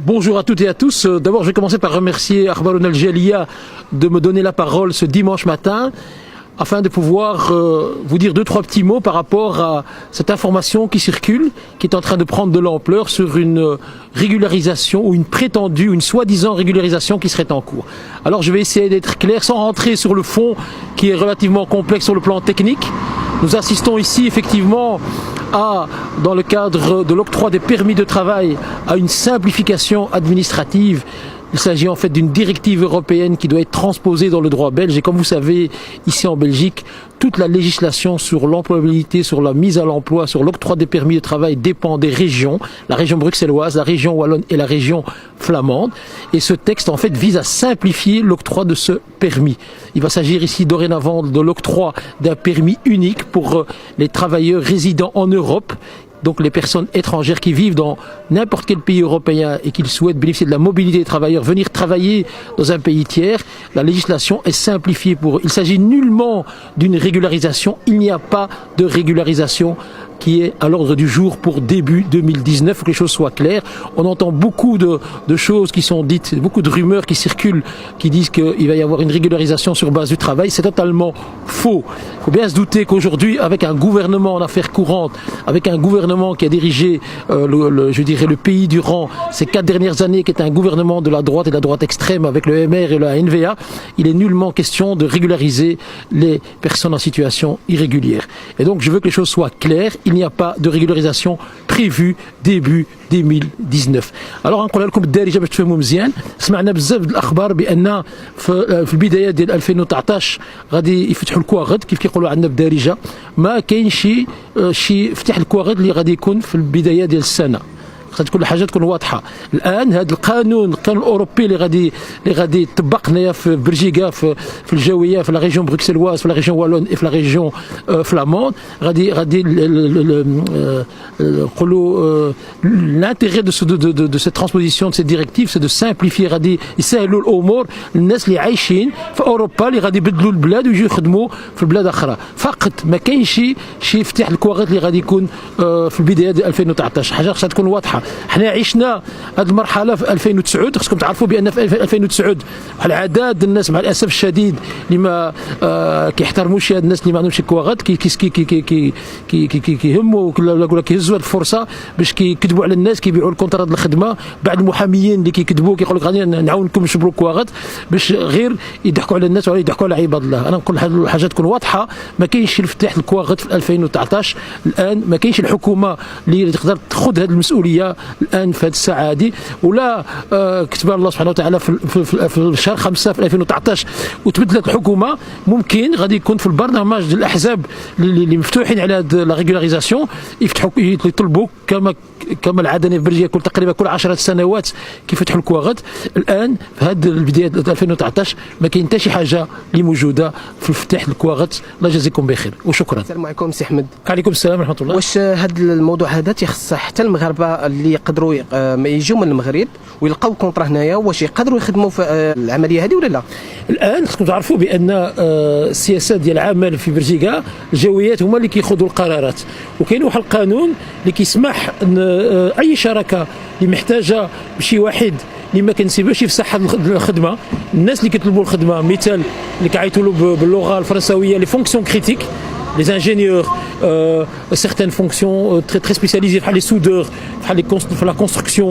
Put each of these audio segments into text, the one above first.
Bonjour à toutes et à tous. D'abord, je vais commencer par remercier Akhbarouna Al-Jaliya de me donner la parole ce dimanche matin afin de pouvoir vous dire 2-3 petits mots par rapport à cette information qui circule, qui est en train de prendre de l'ampleur sur une régularisation ou une prétendue, une soi-disant régularisation qui serait en cours. Alors je vais essayer d'être clair sans rentrer sur le fond qui est relativement complexe sur le plan technique. Nous assistons ici effectivement dans le cadre de l'octroi des permis de travail, à une simplification administrative. Il s'agit en fait d'une directive européenne qui doit être transposée dans le droit belge. Et comme vous savez, ici en Belgique, toute la législation sur l'employabilité, sur la mise à l'emploi, sur l'octroi des permis de travail dépend des régions, la région bruxelloise, la région wallonne et la région flamande. Et ce texte en fait vise à simplifier l'octroi de ce permis. Il va s'agir ici dorénavant de l'octroi d'un permis unique pour les travailleurs résidant en Europe. Donc les personnes étrangères qui vivent dans n'importe quel pays européen et qui souhaitent bénéficier de la mobilité des travailleurs, venir travailler dans un pays tiers, la législation est simplifiée pour eux. Il s'agit nullement d'une régularisation, il n'y a pas de régularisation qui est à l'ordre du jour pour début 2019, il faut que les choses soient claires. On entend beaucoup de choses qui sont dites, beaucoup de rumeurs qui circulent, qui disent qu'il va y avoir une régularisation sur base du travail. C'est totalement faux. Il faut bien se douter qu'aujourd'hui, avec un gouvernement en affaires courantes, avec un gouvernement qui a dirigé le pays durant ces 4 dernières années, qui est un gouvernement de la droite et de la droite extrême avec le MR et la NVA, il est nullement question de régulariser les personnes en situation irrégulière. Et donc je veux que les choses soient claires. Il n'y a pas de régularisation prévue début 2019. Alors نقول لكم بالدارجه باش تفهموا مزيان. سمعنا بزاف د الاخبار بان في البدايات ديال 2019 غادي يفتحوا الكواغد كيف كيقولوا عندنا بالدارجه. ما كاينش شي فتح الكواغد اللي غادي يكون في البدايه ديال السنه. خاصها كل حاجه تكون واضحه. الان هذا القانون الاوروبي اللي غادي يطبق هنايا في بلجيكا في الجويه في لا ريجيون بروكسلواز في لا ريجيون والون في لا ريجيون فلاموند غادي نقولوا l'intérêt de cette transposition de cette directive c'est de simplifier غادي يسهلوا الامور للناس اللي عايشين في اوروبا اللي غادي يبدلوا البلاد ويجوا يخدموا في بلاد اخرى فقط. ما كاينش شي فتح الكواغيط اللي غادي يكون في البدايه ديال 2019. حاجه خاصها تكون واضحه. حنا عشنا هذه المرحله في 2009. خصكم تعرفوا بان في 2009 واحد العدد الناس مع الاسف الشديد اللي ما كيحترموش هاد الناس اللي ما عندهمش كواغط كيهموا ولا كيهزوا هذه الفرصه باش كيكذبوا على الناس كيبيعوا الكونترات الخدمه. بعض المحاميين اللي كيكذبوا كيقول لك غادي نعاونكم نشبروا كواغط باش غير يضحكوا على الناس ولا يضحكوا على عباد الله. انا نقول الحاجه تكون واضحه. ما كاينش الفتح الكواغط في 2019. الان ما كاينش الحكومه اللي تقدر تاخذ هذه المسؤوليه الان في هذه الساعه هذه ولا كتب الله سبحانه وتعالى في شهر 5 في 2019 وتبدلت الحكومه. ممكن غادي يكون في البرنامج ديال الاحزاب اللي مفتوحين على هذه لا ريغولاريزاسيون يفتحوا يطلبوا كما العاده في بلجيكا تقريبا كل 10 سنوات كيفتحوا الكواغط. الان في هذه البدايه 2019 ما كاين حتى شي حاجه اللي موجوده في فتح الكواغط. الله يجازيكم بخير وشكرا. السلام عليكم سي احمد. وعليكم السلام ورحمه الله. واش هذا الموضوع هذا تيخص حتى المغاربه اللي يقدروا يجوا من المغرب ويلقاو كونطرا هنايا واش يقدروا يخدموا في العمليه هذه ولا لا؟ الان خصكم تعرفوا بان السياسات ديال العمل في بلجيكا الجويات هما اللي كياخذوا القرارات وكاين واحد القانون اللي كيسمح ان اي شراكه اللي محتاجه بشي واحد اللي ما كنسيبوش يفسح الخدمه. الناس اللي كيطلبوا الخدمه مثال اللي كيعيطوا له باللغه الفرنساويه لي فونكسيون كريتيك les ingénieurs, certaines fonctions très spécialisées, les soudeurs, la construction,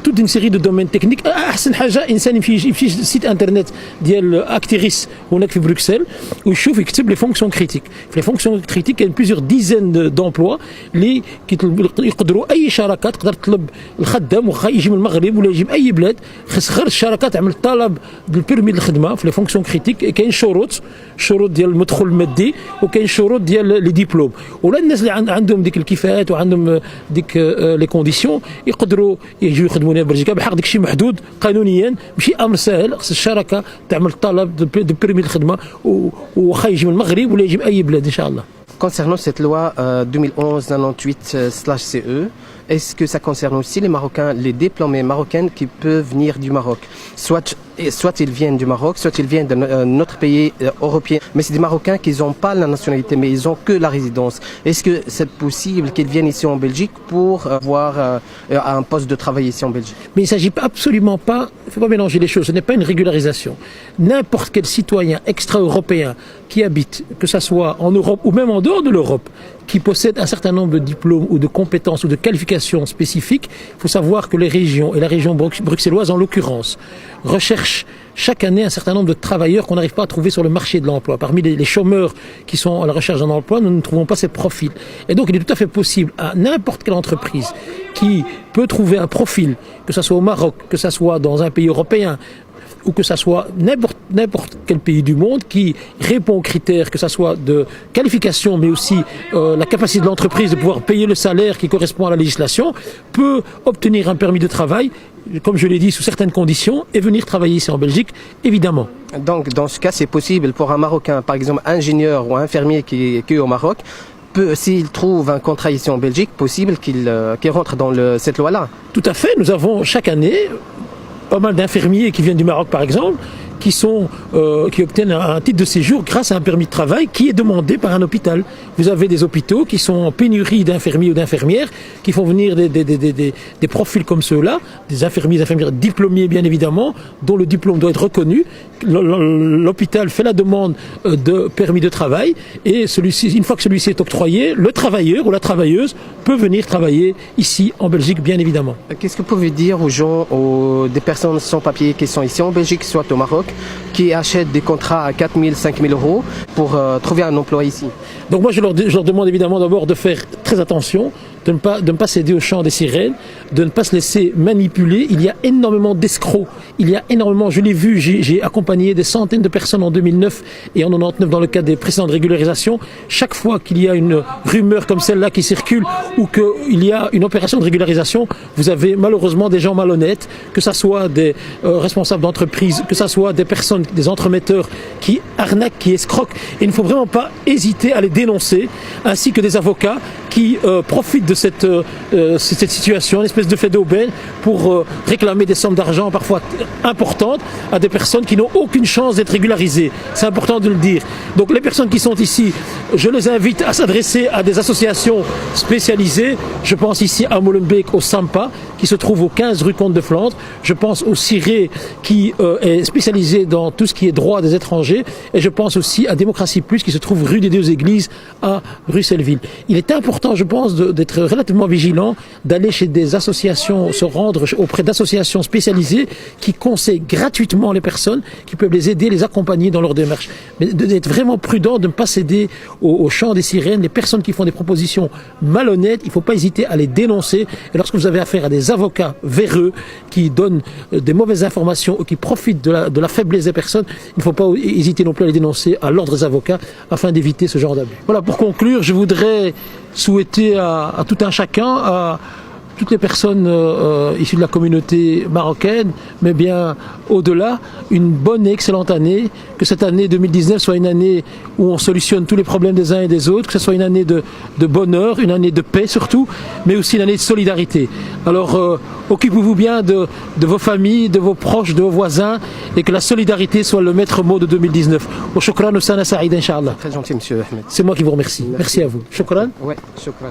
toute une série de domaines techniques. احسن حاجه انسان يمشي سيت انترنت ديال اكتيريس هناك في بروكسل ويشوف يكتب لي فونكسيون كريتيك. في لي فونكسيون كريتيك كاين بليزيور ديزين دومبلوا اللي يقدروا اي شراكه تقدر تطلب الخدام واخا يجي من المغرب ولا يجي من اي بلاد. خص غير الشراكه تعمل طلب بالبيرمي الخدمه في لي فونكسيون كريتيك. كاين شروط ديال المدخول المادي وكاين شروط ديال لي ديبلوم ولا الناس اللي عندهم ديك الكفاءات وعندهم ديك لي كونديسيون يقدروا يجوا يخدموا هنا بلجيكا بحق داكشي محدود قانونيا. ماشي امر سهل. خص الشراكه تعمل طلب دو بيرمي الخدمه واخا يجي من المغرب ولا يجي من اي بلاد ان شاء الله. Concernant cette loi 2011-98/CE, est-ce que ça concerne aussi les Marocains, les diplômés marocains qui peuvent venir du Maroc, soit Et soit ils viennent du Maroc, soit ils viennent d'un autre pays européen. Mais c'est des Marocains qui n'ont pas la nationalité, mais ils ont que la résidence. Est-ce que c'est possible qu'ils viennent ici en Belgique pour avoir un poste de travail ici en Belgique? Mais il ne s'agit absolument pas, il ne faut pas mélanger les choses, ce n'est pas une régularisation. N'importe quel citoyen extra-européen qui habite, que ce soit en Europe ou même en dehors de l'Europe, qui possède un certain nombre de diplômes ou de compétences ou de qualifications spécifiques, il faut savoir que les régions, et la région bruxelloise en l'occurrence, recherchent chaque année un certain nombre de travailleurs qu'on n'arrive pas à trouver sur le marché de l'emploi. Parmi les chômeurs qui sont à la recherche d'un emploi, nous ne trouvons pas ces profils. Et donc il est tout à fait possible à n'importe quelle entreprise qui peut trouver un profil, que ce soit au Maroc, que ce soit dans un pays européen, ou que ce soit n'importe quel pays du monde qui répond aux critères, que ce soit de qualification, mais aussi la capacité de l'entreprise de pouvoir payer le salaire qui correspond à la législation, peut obtenir un permis de travail, comme je l'ai dit, sous certaines conditions, et venir travailler ici en Belgique, évidemment. Donc, dans ce cas, c'est possible pour un Marocain, par exemple ingénieur ou infirmier qui est au Maroc, s'il trouve un contrat ici en Belgique, possible qu'il rentre dans cette loi-là. Tout à fait. Nous avons chaque année pas mal d'infirmiers qui viennent du Maroc, par exemple, qui obtiennent un titre de séjour grâce à un permis de travail qui est demandé par un hôpital. Vous avez des hôpitaux qui sont en pénurie d'infirmiers ou d'infirmières, qui font venir des profils comme ceux-là, des infirmiers, des infirmières diplômés bien évidemment, dont le diplôme doit être reconnu. L'hôpital fait la demande de permis de travail et une fois que celui-ci est octroyé, le travailleur ou la travailleuse peut venir travailler ici en Belgique bien évidemment. Qu'est-ce que vous pouvez dire aux gens, des personnes sans papier qui sont ici en Belgique, soit au Maroc, qui achètent des contrats à 4 000, 5 000 euros pour trouver un emploi ici? Donc moi je leur demande évidemment d'abord de faire très attention, de ne pas céder au chant des sirènes, de ne pas se laisser manipuler. Il y a énormément d'escrocs, il y a énormément, je l'ai vu, j'ai accompagné des centaines de personnes en 2009 et en 99 dans le cadre des précédentes régularisations. Chaque fois qu'il y a une rumeur comme celle-là qui circule ou qu'il y a une opération de régularisation, vous avez malheureusement des gens malhonnêtes, que ce soit des responsables d'entreprise, que ce soit des personnes, des entremetteurs qui arnaquent, qui escroquent. Et il ne faut vraiment pas hésiter à les dénoncer, ainsi que des avocats qui profitent de cette situation, une espèce de fait d'aubaine pour réclamer des sommes d'argent parfois importantes à des personnes qui n'ont aucune chance d'être régularisées. C'est important de le dire. Donc les personnes qui sont ici, je les invite à s'adresser à des associations spécialisées. Je pense ici à Molenbeek, au SAMPA, qui se trouve au 15 rue Comte de Flandre. Je pense au CIRE, qui est spécialisé dans tout ce qui est droit des étrangers. Et je pense aussi à Démocratie Plus, qui se trouve rue des Deux Églises à Bruxelles-Ville. Il est important, je pense, d'être relativement vigilant, d'aller chez des associations, se rendre auprès d'associations spécialisées qui conseillent gratuitement les personnes, qui peuvent les aider, les accompagner dans leur démarche. Mais d'être vraiment prudent, de ne pas céder au chant des sirènes. Les personnes qui font des propositions malhonnêtes, il ne faut pas hésiter à les dénoncer. Et lorsque vous avez affaire à des avocats véreux qui donnent des mauvaises informations ou qui profitent de la faiblesse des personnes, il ne faut pas hésiter non plus à les dénoncer à l'ordre des avocats afin d'éviter ce genre d'abus. Voilà, pour conclure, je voudrais souhaiter à tout un chacun, à toutes les personnes issues de la communauté marocaine, mais bien au-delà, une bonne et excellente année, que cette année 2019 soit une année où on solutionne tous les problèmes des uns et des autres, que ce soit une année de bonheur, une année de paix surtout, mais aussi une année de solidarité. Alors occupez-vous bien de vos familles, de vos proches, de vos voisins, et que la solidarité soit le maître mot de 2019. Au shukran, sana sa'id, Inch'Allah. Très gentil, monsieur Ahmed. C'est moi qui vous remercie. Merci à vous. Shukran. Ouais, shukran.